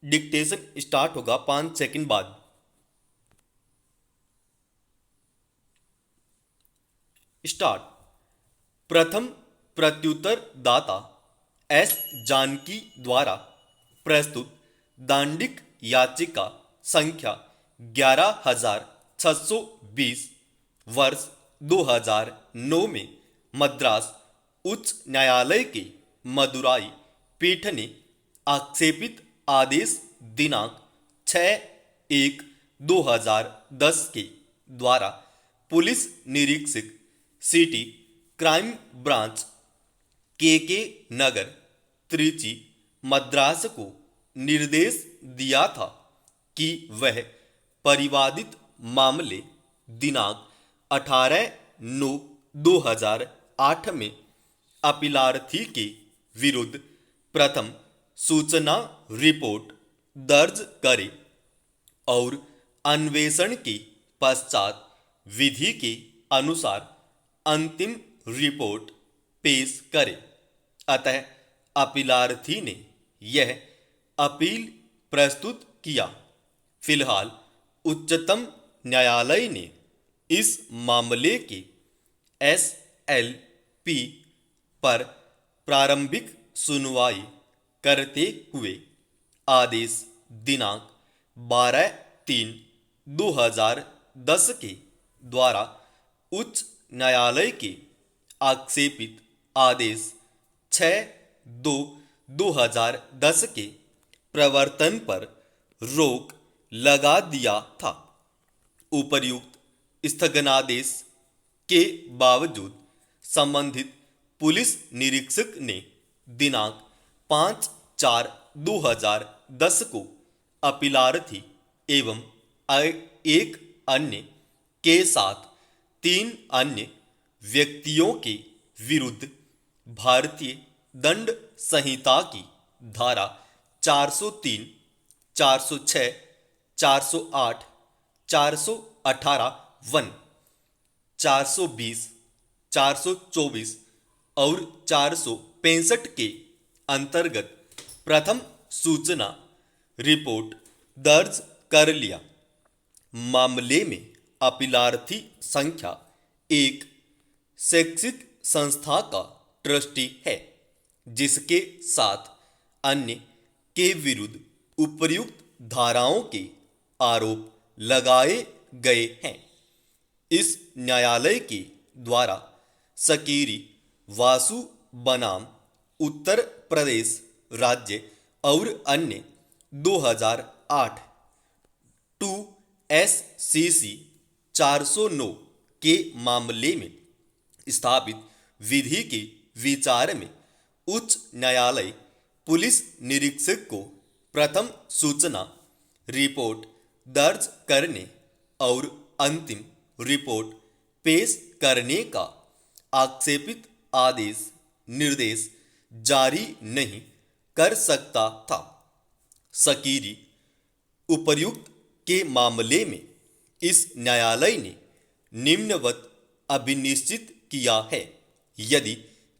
Dictation start होगा 5 second बाद। Start. प्रथम प्रत्युत्तर दाता एस जानकी द्वारा प्रस्तुत दांडिक याचिका संख्या 11,620 वर्ष 2009 में मद्रास उच्च न्यायालय के मदुराई पीठ ने आक्षेपित आदेश दिनांक 6/1/2010 के द्वारा पुलिस निरीक्षक सिटी क्राइम ब्रांच के नगर त्रिची मद्रास को निर्देश दिया था कि वह परिवादित मामले दिनांक 18/9/2008 में अपीलार्थी के विरुद्ध प्रथम सूचना रिपोर्ट दर्ज करे और अन्वेषण के पश्चात विधि के अनुसार अंतिम रिपोर्ट पेश करे। अतः अपीलार्थी ने यह अपील प्रस्तुत किया। फिलहाल उच्चतम न्यायालय ने इस मामले के एसएलपी पर प्रारंभिक सुनवाई करते हुए आदेश दिनांक 12/3/2010 के द्वारा उच्च न्यायालय के आक्षेपित आदेश 6/2/2010 के प्रवर्तन पर रोक लगा दिया था। उपर्युक्त स्थगनादेश के बावजूद संबंधित पुलिस निरीक्षक ने दिनांक 5/4/2010 को अपीलार्थी एवं एक अन्य के साथ 3 अन्य व्यक्तियों के विरुद्ध भारतीय दंड संहिता की धारा 403, 406, 408, 418(1), 420, 424 और 465 के अंतर्गत प्रथम सूचना रिपोर्ट दर्ज कर लिया। मामले में अपीलार्थी संख्या 1 शैक्षिक संस्था का ट्रस्टी है, जिसके साथ अन्य के विरुद्ध उपर्युक्त धाराओं के आरोप लगाए गए हैं। इस न्यायालय के द्वारा सकीरी वासु बनाम उत्तर प्रदेश राज्य और अन्य 2008 2SCC 409 के मामले में स्थापित विधि के विचार में उच्च न्यायालय पुलिस निरीक्षक को प्रथम सूचना रिपोर्ट दर्ज करने और अंतिम रिपोर्ट पेश करने का आक्षेपित आदेश निर्देश जारी नहीं कर सकता था। सकीरी उपर्युक्त के मामले में इस न्यायालय ने निम्नवत अभिनिश्चित किया है। यदि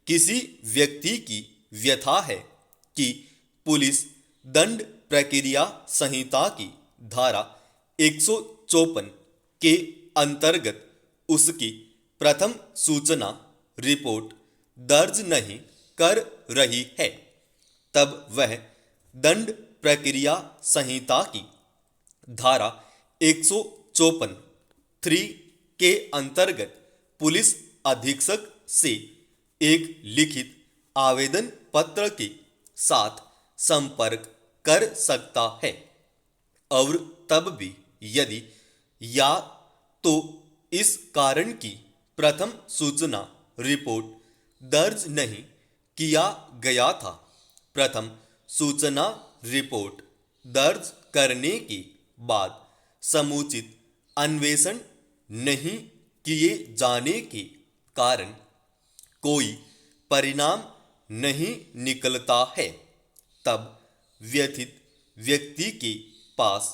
किसी व्यक्ति की व्यथा है कि पुलिस दंड प्रक्रिया संहिता की धारा 154 के अंतर्गत उसकी प्रथम सूचना रिपोर्ट दर्ज नहीं कर रही है, तब वह दंड प्रक्रिया संहिता की धारा 154(3) के अंतर्गत पुलिस अधीक्षक से एक लिखित आवेदन पत्र के साथ संपर्क कर सकता है और तब भी यदि या तो इस कारण की प्रथम सूचना रिपोर्ट दर्ज नहीं किया गया था, प्रथम सूचना रिपोर्ट दर्ज करने के बाद समुचित अन्वेषण नहीं किए जाने के कारण कोई परिणाम नहीं निकलता है, तब व्यथित व्यक्ति के पास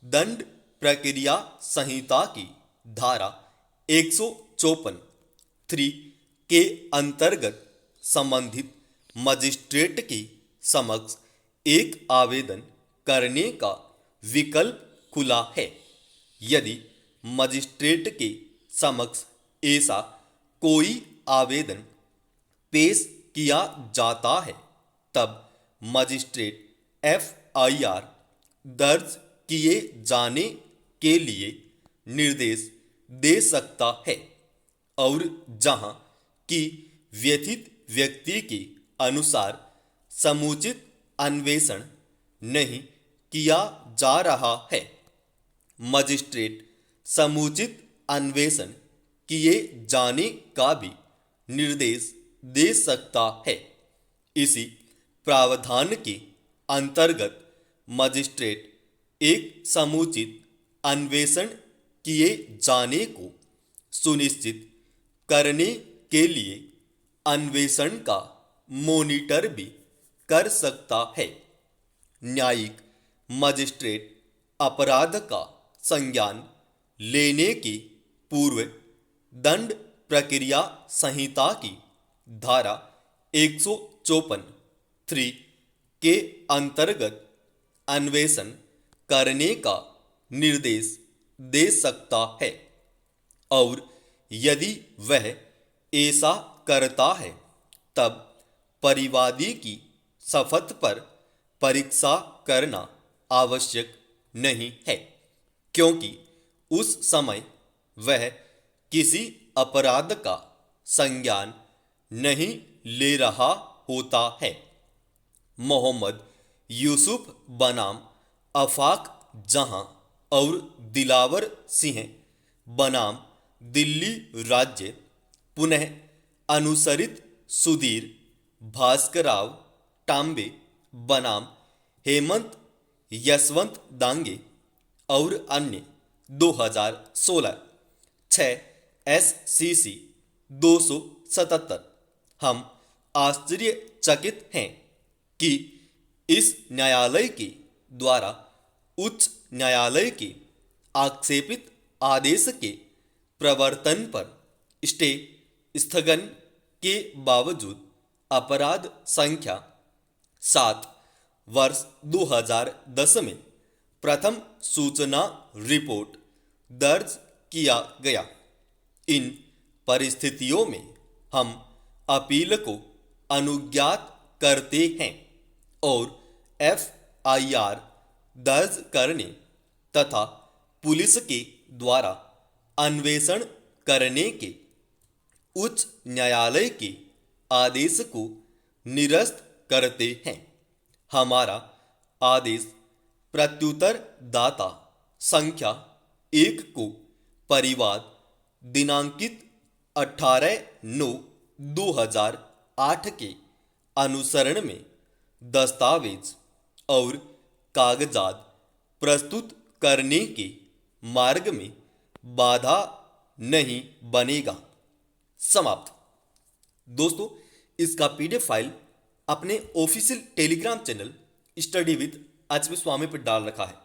दंड प्रक्रिया संहिता की धारा 154(3) के अंतर्गत संबंधित मजिस्ट्रेट के समक्ष एक आवेदन करने का विकल्प खुला है। यदि मजिस्ट्रेट के समक्ष ऐसा कोई आवेदन पेश किया जाता है तब मजिस्ट्रेट FIR दर्ज किए जाने के लिए निर्देश दे सकता है और जहां कि व्यथित व्यक्ति के अनुसार समुचित अन्वेषण नहीं किया जा रहा है, मजिस्ट्रेट समुचित अन्वेषण किए जाने का भी निर्देश दे सकता है। इसी प्रावधान के अंतर्गत मजिस्ट्रेट एक समुचित अन्वेषण किए जाने को सुनिश्चित करने के लिए अन्वेषण का मॉनिटर भी कर सकता है। न्यायिक मजिस्ट्रेट अपराध का संज्ञान लेने के पूर्व दंड प्रक्रिया संहिता की धारा 154(3) के अंतर्गत अन्वेषण करने का निर्देश दे सकता है और यदि वह ऐसा करता है तब परिवादी की शपथ पर परीक्षा करना आवश्यक नहीं है, क्योंकि उस समय वह किसी अपराध का संज्ञान नहीं ले रहा होता है। मोहम्मद यूसुफ बनाम आफाक जहां और दिलावर सिंह बनाम दिल्ली राज्य पुनः अनुसरित सुधीर भास्करराव टांबे बनाम हेमंत यशवंत दांगे और अन्य 2016 6 SCC 277। हम आश्चर्यचकित हैं कि इस न्यायालय के द्वारा उच्च न्यायालय के आक्षेपित आदेश के प्रवर्तन पर स्टे स्थगन के बावजूद अपराध संख्या 7 वर्ष 2010 में प्रथम सूचना रिपोर्ट दर्ज किया गया। इन परिस्थितियों में हम अपील को अनुज्ञात करते हैं और FIR दर्ज करने तथा पुलिस के द्वारा अन्वेषण करने के उच्च न्यायालय के आदेश को निरस्त करते हैं। हमारा आदेश प्रत्युत्तर दाता संख्या 1 को परिवाद दिनांकित 18/9/2008 के अनुसरण में दस्तावेज और कागजात प्रस्तुत करने के मार्ग में बाधा नहीं बनेगा। समाप्त। दोस्तों, इसका PDF फाइल अपने official Telegram channel study with HP स्वामी पर डाल रखा है।